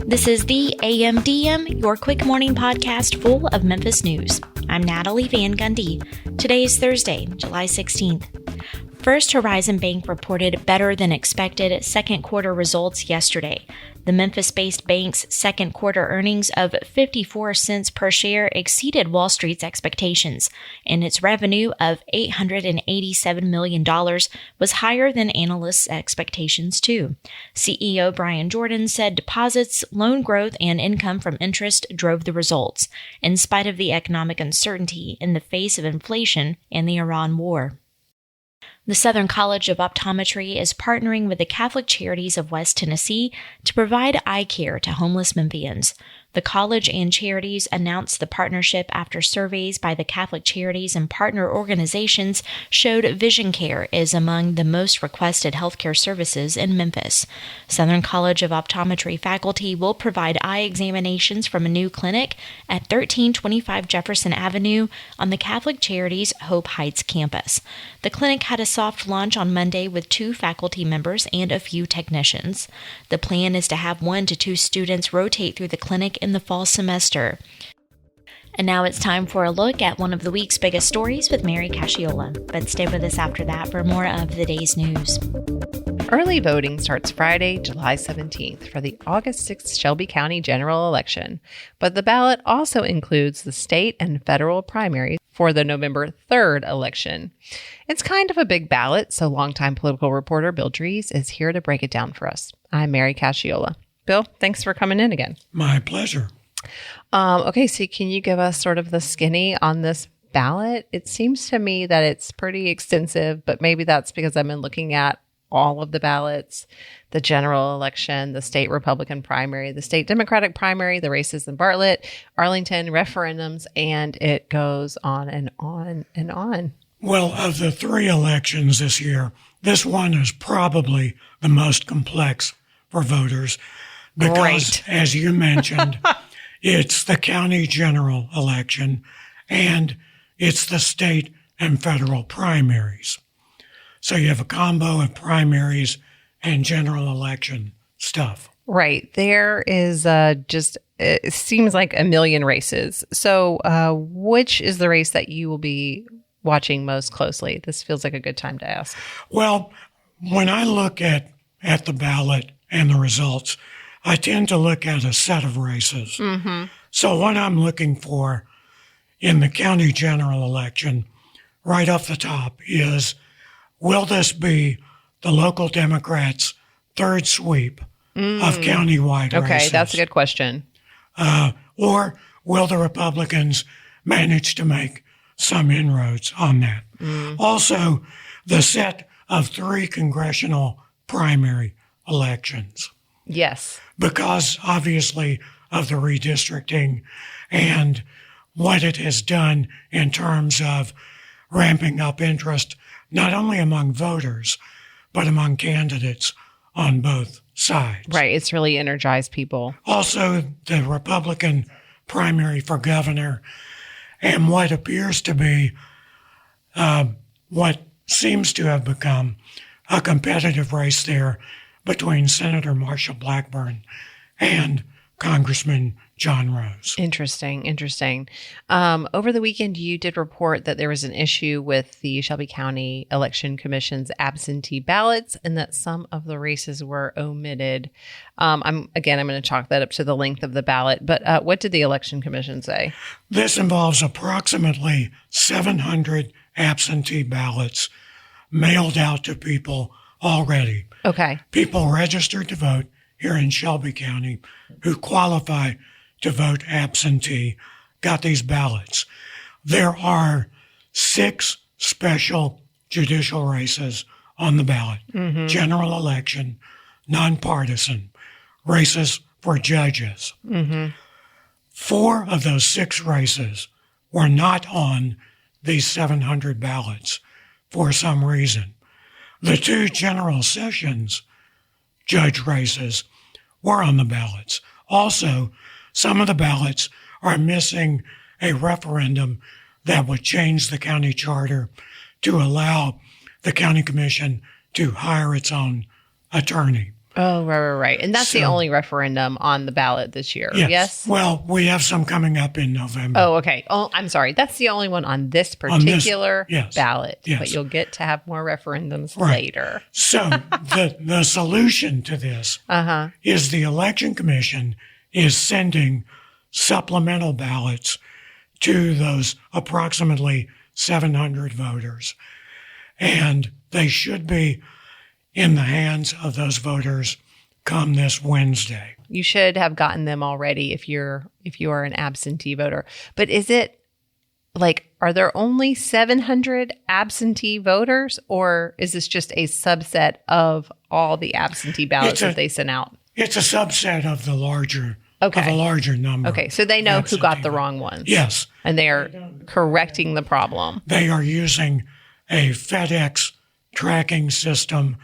This is the AMDM, your quick morning podcast full of Memphis news. I'm Natalie Van Gundy. Today is Thursday, July 16th. First Horizon Bank reported better than expected second quarter results yesterday. The Memphis-based bank's second quarter earnings of 54 cents per share exceeded Wall Street's expectations, and its revenue of $887 million was higher than analysts' expectations too. CEO Brian Jordan said deposits, loan growth, and income from interest drove the results, in spite of the economic uncertainty in the face of inflation and the Iran war. The Southern College of Optometry is partnering with the Catholic Charities of West Tennessee to provide eye care to homeless Memphians. The college and charities announced the partnership after surveys by the Catholic Charities and partner organizations showed vision care is among the most requested healthcare services in Memphis. Southern College of Optometry faculty will provide eye examinations from a new clinic at 1325 Jefferson Avenue on the Catholic Charities Hope Heights campus. The clinic had a soft launch on Monday with 2 faculty members and a few technicians. The plan is to have 1 to 2 students rotate through the clinic in the fall semester. And now it's time for a look at one of the week's biggest stories with Mary Casciola. But stay with us after that for more of the day's news. Early voting starts Friday, July 17th for the August 6th Shelby County general election, but the ballot also includes the state and federal primaries for the November 3rd election. It's kind of a big ballot, so longtime political reporter Bill Dries is here to break it down for us. I'm Mary Casciola. Bill, thanks for coming in again. My pleasure. Okay, so can you give us sort of the skinny on this ballot? It seems to me that it's pretty extensive, but maybe that's because I've been looking at all of the ballots, the general election, the state Republican primary, the state Democratic primary, the races in Bartlett, Arlington, referendums, and it goes on and on and on. Well, of the 3 elections this year, this one is probably the most complex for voters because, as you mentioned, it's the county general election and it's the state and federal primaries. So you have a combo of primaries and general election stuff. Right. There is it seems like a million races. So which is the race that you will be watching most closely? This feels like a good time to ask. Well, when I look at the ballot and the results, I tend to look at a set of races. Mm-hmm. So what I'm looking for in the county general election, right off the top, is will this be the local Democrats' third sweep of countywide races? Okay, that's a good question. Or will the Republicans manage to make some inroads on that? Also, the set of 3 congressional primary elections. Yes. Because, obviously, of the redistricting and what it has done in terms of ramping up interest, not only among voters, but among candidates on both sides. Right. It's really energized people. Also, the Republican primary for governor and what appears to be what seems to have become a competitive race there between Senator Marshall Blackburn and Congressman John Rose. Interesting. Over the weekend, you did report that there was an issue with the Shelby County Election Commission's absentee ballots and that some of the races were omitted. I'm going to chalk that up to the length of the ballot. But what did the Election Commission say? This involves approximately 700 absentee ballots mailed out to people already. Okay. People registered to vote here in Shelby County who qualify to vote absentee got these ballots. There are 6 special judicial races on the ballot. Mm-hmm. General election, nonpartisan, races for judges. Mm-hmm. 4 of those 6 races were not on these 700 ballots for some reason. The 2 general sessions judge races were on the ballots. Also, some of the ballots are missing a referendum that would change the county charter to allow the county commission to hire its own attorney. Oh, right. And that's the So- only referendum on the ballot this year. Yes? Well, we have some coming up in November. Oh, okay. Oh, I'm sorry. That's the only one on this On this- particular yes. ballot. Yes. But you'll get to have more referendums Right. later. So the solution to this is the Election Commission is sending supplemental ballots to those approximately 700 voters. And they should be in the hands of those voters come this Wednesday. You should have gotten them already if you are an absentee voter. But is it like, are there only 700 absentee voters, or is this just a subset of all the absentee ballots that they sent out? It's a subset of the larger Okay. of a larger number. Okay, so they know who got the absentee wrong ones. Yes. And they are correcting the problem. They are using a FedEx tracking system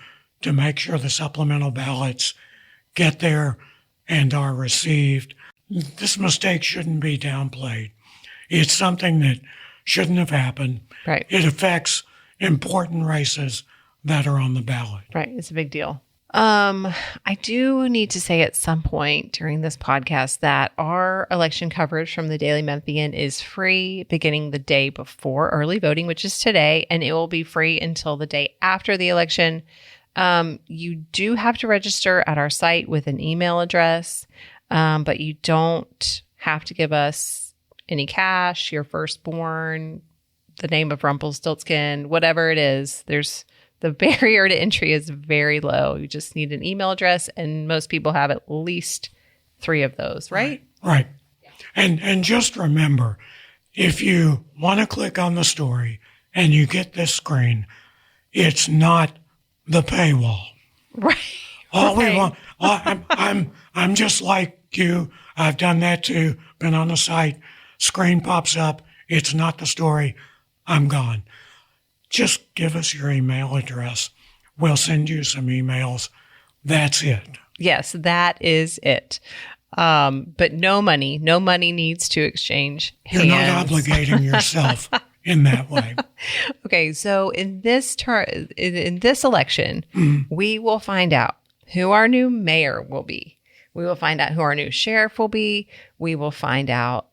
to make sure the supplemental ballots get there and are received. This mistake shouldn't be downplayed. It's something that shouldn't have happened. Right. It affects important races that are on the ballot. Right. It's a big deal. I do need to say at some point during this podcast that our election coverage from the Daily Memphian is free beginning the day before early voting, which is today, and it will be free until the day after the election. You do have to register at our site with an email address, but you don't have to give us any cash, your firstborn, the name of Rumpelstiltskin, whatever it is. The barrier to entry is very low. You just need an email address, and most people have at least 3 of those, right? Right. And just remember, if you want to click on the story and you get this screen, it's not the paywall. Right. All Right. we want, I'm just like you. I've done that too. Been on the site, screen pops up. It's not the story. I'm gone. Just give us your email address. We'll send you some emails. That's it. Yes, that is it. But no money needs to exchange You're hands. not obligating yourself in that way. Okay, so in this election, we will find out who our new mayor will be. We will find out who our new sheriff will be. We will find out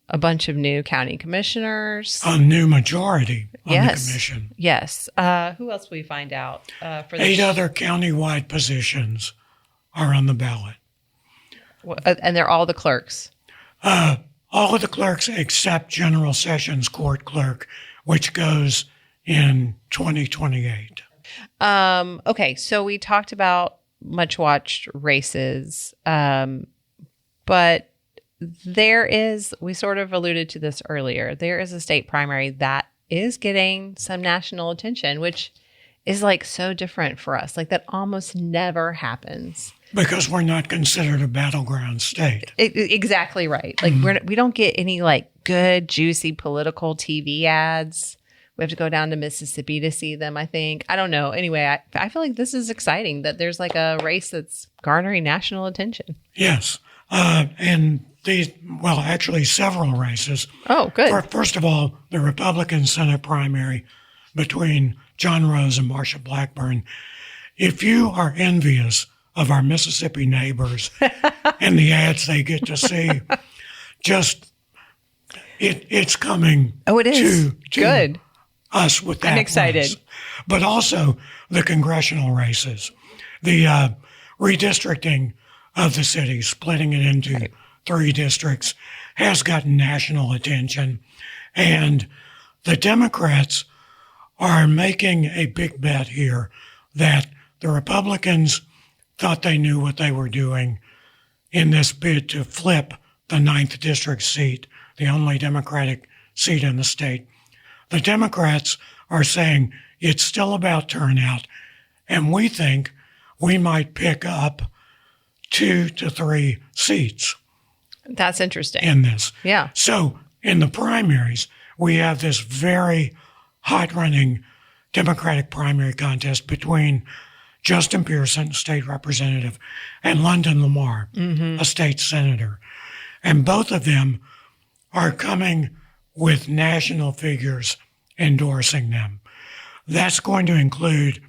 a bunch of new county commissioners. A new majority on Yes. the commission. Yes. Who else will we find out? For 8 other countywide positions are on the ballot. And they're all the clerks. All of the clerks except General Sessions Court clerk, which goes in 2028. Okay, so we talked about much watched races, but we sort of alluded to this earlier. There is a state primary that is getting some national attention, which is like so different for us. Like that almost never happens. Because we're not considered a battleground state. Exactly right. Like we don't get any like good, juicy political TV ads. We have to go down to Mississippi to see them, I think. I don't know. Anyway, I feel like this is exciting that there's like a race that's garnering national attention. Yes. And actually several races. Oh, good. First of all, the Republican Senate primary between John Rose and Marsha Blackburn. If you are envious of our Mississippi neighbors and the ads they get to see, it's coming. Oh, it is. To Good. Us with that. I'm excited. race. But also the congressional races, the redistricting of the city, splitting it into 3 districts, has gotten national attention. And the Democrats are making a big bet here that the Republicans thought they knew what they were doing in this bid to flip the 9th district seat, the only Democratic seat in the state. The Democrats are saying it's still about turnout, and we think we might pick up 2 to 3 seats That's interesting. in this. Yeah. So in the primaries, we have this very hot-running Democratic primary contest between Justin Pearson, state representative, and London Lamar, a state senator. And both of them are coming with national figures endorsing them. That's going to include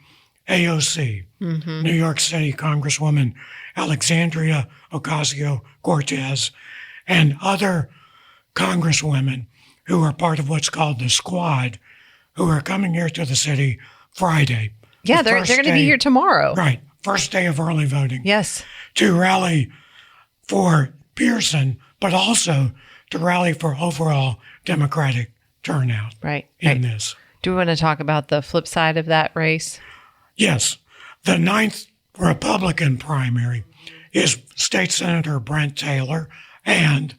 AOC, New York City Congresswoman Alexandria Ocasio-Cortez, and other congresswomen who are part of what's called the Squad, who are coming here to the city Friday. Yeah, they're going to be here tomorrow. Right. First day of early voting. Yes. To rally for Pearson, but also to rally for overall Democratic turnout in this. Do we want to talk about the flip side of that race? Yes. The 9th Republican primary is State Senator Brent Taylor, and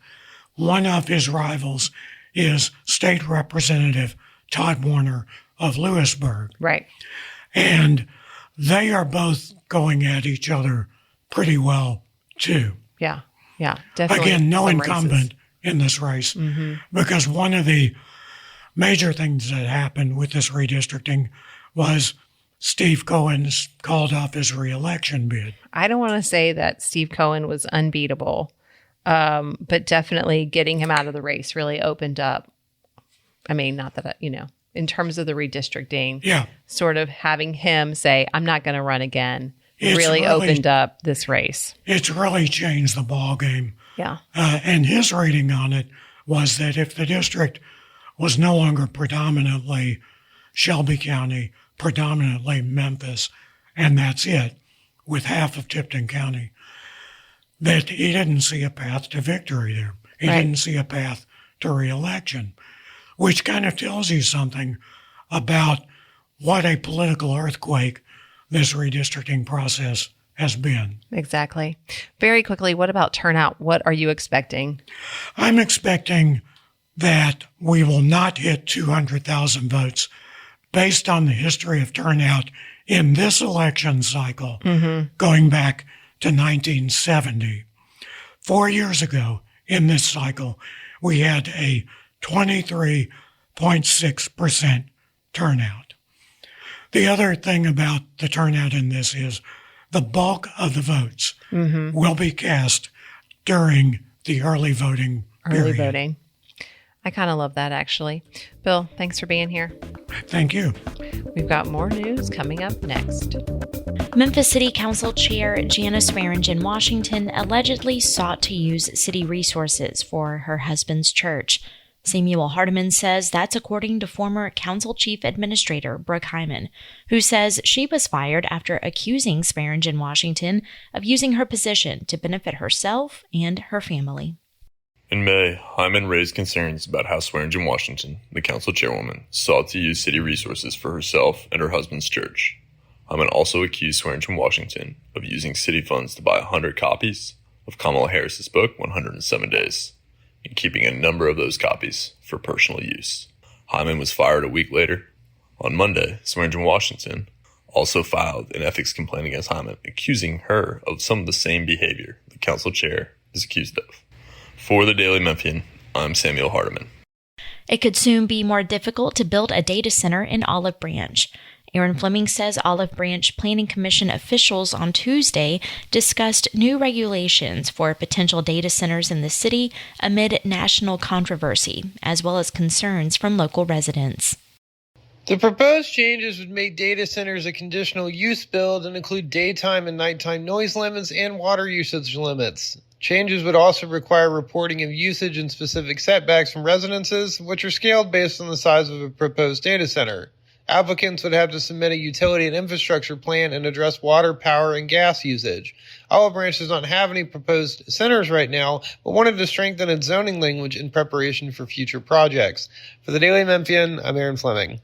one of his rivals is State Representative Todd Warner of Lewisburg. Right. And they are both going at each other pretty well, too. Yeah, definitely. Again, no incumbent in this race, because one of the major things that happened with this redistricting was Steve Cohen's called off his reelection bid. I don't want to say that Steve Cohen was unbeatable, but definitely getting him out of the race really opened up. I mean, not that, in terms of the redistricting, sort of having him say, I'm not going to run again, really opened up this race. It's really changed the ball game. Yeah. And his reading on it was that if the district was no longer predominantly Shelby County, predominantly Memphis, and that's it, with half of Tipton County, that he didn't see a path to victory there. He didn't see a path to reelection, which kind of tells you something about what a political earthquake this redistricting process has been. Exactly. Very quickly, what about turnout? What are you expecting? I'm expecting that we will not hit 200,000 votes based on the history of turnout in this election cycle, going back to 1970. 4 years ago in this cycle, we had a 23.6% turnout. The other thing about the turnout in this is the bulk of the votes will be cast during the early voting period. Early voting. I kind of love that, actually. Bill, thanks for being here. Thank you. We've got more news coming up next. Memphis City Council Chair Janice Swearingen Washington allegedly sought to use city resources for her husband's church. Samuel Hardiman says that's according to former Council Chief Administrator Brooke Hyman, who says she was fired after accusing Swearingen Washington of using her position to benefit herself and her family. In May, Hyman raised concerns about how Swearingen Washington, the council chairwoman, sought to use city resources for herself and her husband's church. Hyman also accused Swearingen Washington of using city funds to buy 100 copies of Kamala Harris's book, 107 Days, and keeping a number of those copies for personal use. Hyman was fired a week later. On Monday, Swearingen Washington also filed an ethics complaint against Hyman, accusing her of some of the same behavior the council chair is accused of. For the Daily Memphian, I'm Samuel Hardiman. It could soon be more difficult to build a data center in Olive Branch. Aaron Fleming says Olive Branch Planning Commission officials on Tuesday discussed new regulations for potential data centers in the city amid national controversy, as well as concerns from local residents. The proposed changes would make data centers a conditional use build and include daytime and nighttime noise limits and water usage limits. Changes would also require reporting of usage and specific setbacks from residences, which are scaled based on the size of a proposed data center. Applicants would have to submit a utility and infrastructure plan and address water, power, and gas usage. Olive Branch does not have any proposed centers right now, but wanted to strengthen its zoning language in preparation for future projects. For the Daily Memphian, I'm Aaron Fleming.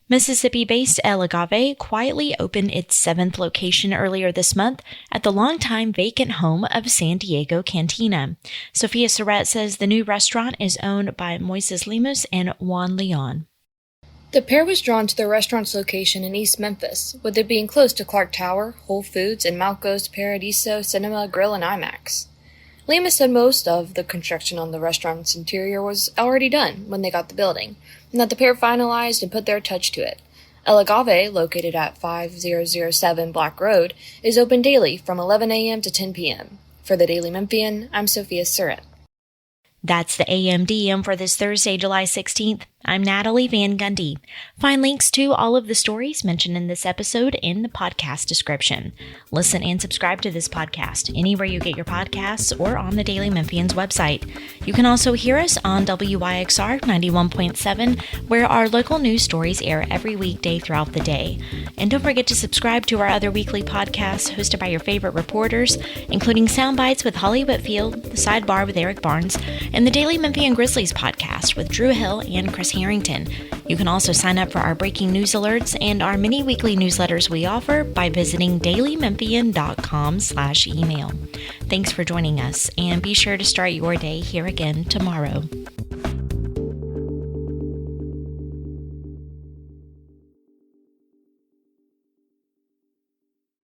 Mississippi-based El Agave quietly opened its 7th location earlier this month at the longtime vacant home of San Diego Cantina. Sophia Surratt says the new restaurant is owned by Moises Lemus and Juan Leon. The pair was drawn to the restaurant's location in East Memphis, with it being close to Clark Tower, Whole Foods, and Malco's Paradiso Cinema, Grill, and IMAX. Lemus said most of the construction on the restaurant's interior was already done when they got the building, and that the pair finalized and put their touch to it. El Agave, located at 5007 Black Road, is open daily from 11 a.m. to 10 p.m. For the Daily Memphian, I'm Sophia Surratt. That's the AMDM for this Thursday, July 16th. I'm Natalie Van Gundy. Find links to all of the stories mentioned in this episode in the podcast description. Listen and subscribe to this podcast anywhere you get your podcasts or on the Daily Memphian's website. You can also hear us on WYXR 91.7, where our local news stories air every weekday throughout the day. And don't forget to subscribe to our other weekly podcasts hosted by your favorite reporters, including Sound Bites with Holly Whitfield, The Sidebar with Eric Barnes, and the Daily Memphian Grizzlies podcast with Drew Hill and Chris Harrington. You can also sign up for our breaking news alerts and our mini weekly newsletters we offer by visiting dailymemphian.com/email. Thanks for joining us, and be sure to start your day here again tomorrow.